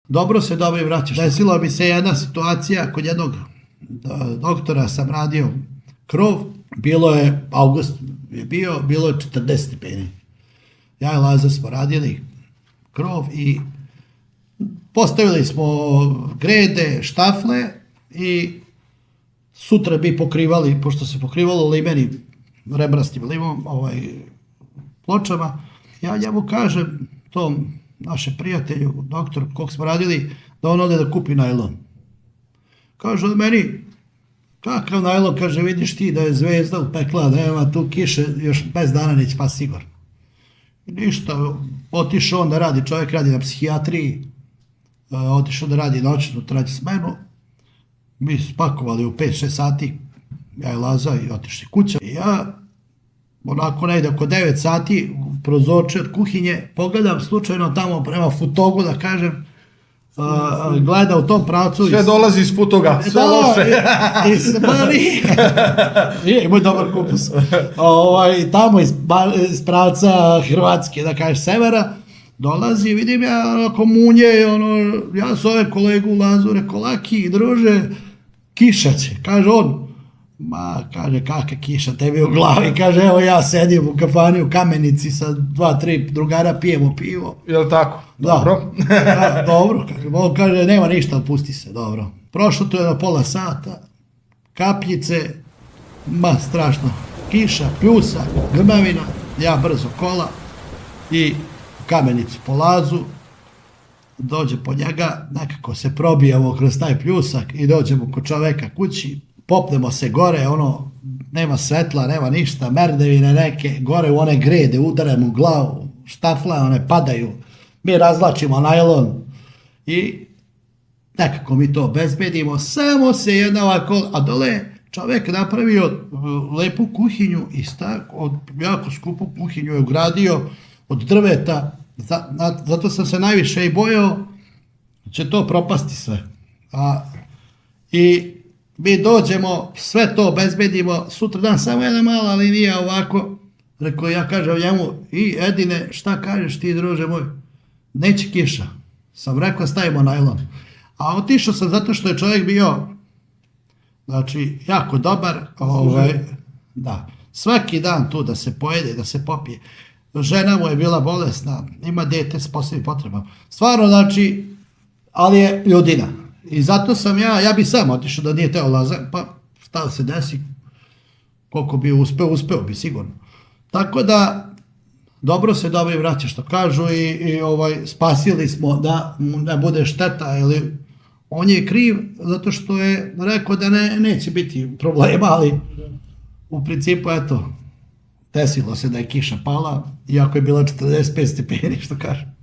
Dobro se dobro i vraćaš. Desila bi se jedna situacija, kod jednog doktora sam radio krov, bilo je, avgust je bilo je 40 stepeni. Ja i Lazar smo radili krov i postavili smo grede, štafle i sutra bi pokrivali, pošto se pokrivalo limeni, rebrastim limom, pločama. Ja njemu kažem, tom našem prijatelju, doktor, kog smo radili, da on ode da kupi najlon. Kaže od meni, kakav najlon, kaže, vidiš ti da je zvezda upekla, da nema tu kiše, još 5 dana neće pa sigurno. I ništa, otišao on da radi, čovjek radi na psihijatriji, otišao da radi noćnu trađu smenu, mi spakovali u 5-6 sati, ja i Laza i otišli kuća. I ja, onako negdje oko 9 sati, prozorče od kuhinje, pogledam slučajno tamo prema Futogu, da kažem, gleda u tom pravcu. Sve dolazi iz Futoga, sve loše. I smari. Imaju dobar kupus. Tamo iz pravca Hrvatske, da kažeš, severa, dolazi, vidim ja komunje, ja zove kolegu Lazu, rekao, Laki, druže, kiša će. Kaže on, kaže, kakva kiša, tebi u glavi, kaže, evo ja sedim u kafani u Kamenici sa 2-3 drugara, pijemo pivo. Jel' tako? Dobro. Da, dobro, kaže, on kaže, nema ništa, pusti se, dobro. Prošlo to je na pola sata, kapljice, strašno, kiša, pljusa, grmavina, ja brzo kola i u Kamenicu po Lazu, dođe po njega, nekako se probijamo kroz taj pljusak i dođemo kod čoveka kući, popnemo se gore, nema svetla, nema ništa, merdevine neke, gore u one grede, udaremo u glavu, štafle, one padaju, mi razlačimo najlon i nekako mi to obezbedimo, samo se jedna ovako, a dole čovek napravio lepu kuhinju i jako skupu kuhinju je ugradio od drveta, zato sam se najviše i bojao, će to propasti sve. I mi dođemo, sve to obezbedimo, sutra dan samo jedna mala linija ovako, rekao ja kažem njemu, i Edine, šta kažeš ti druže moj, neće kiša, sam rekao stavimo najlon. A otišao sam zato što je čovjek bio, znači, jako dobar, da, svaki dan tu da se pojede, da se popije. Žena mu je bila bolesna, ima dete s posebnim potrebama. Stvarno, znači, ali je ljudina. I zato sam ja bi sam otišao da nije teo Lazar, pa šta se desi, koliko bi uspeo bi sigurno. Tako da, dobro se dobro i vraća što kažu i spasili smo da ne bude šteta, ili on je kriv zato što je rekao da neće biti problema, ali u principu, eto, desilo se da je kiša pala, iako je bilo 45 stepeni, što kažem.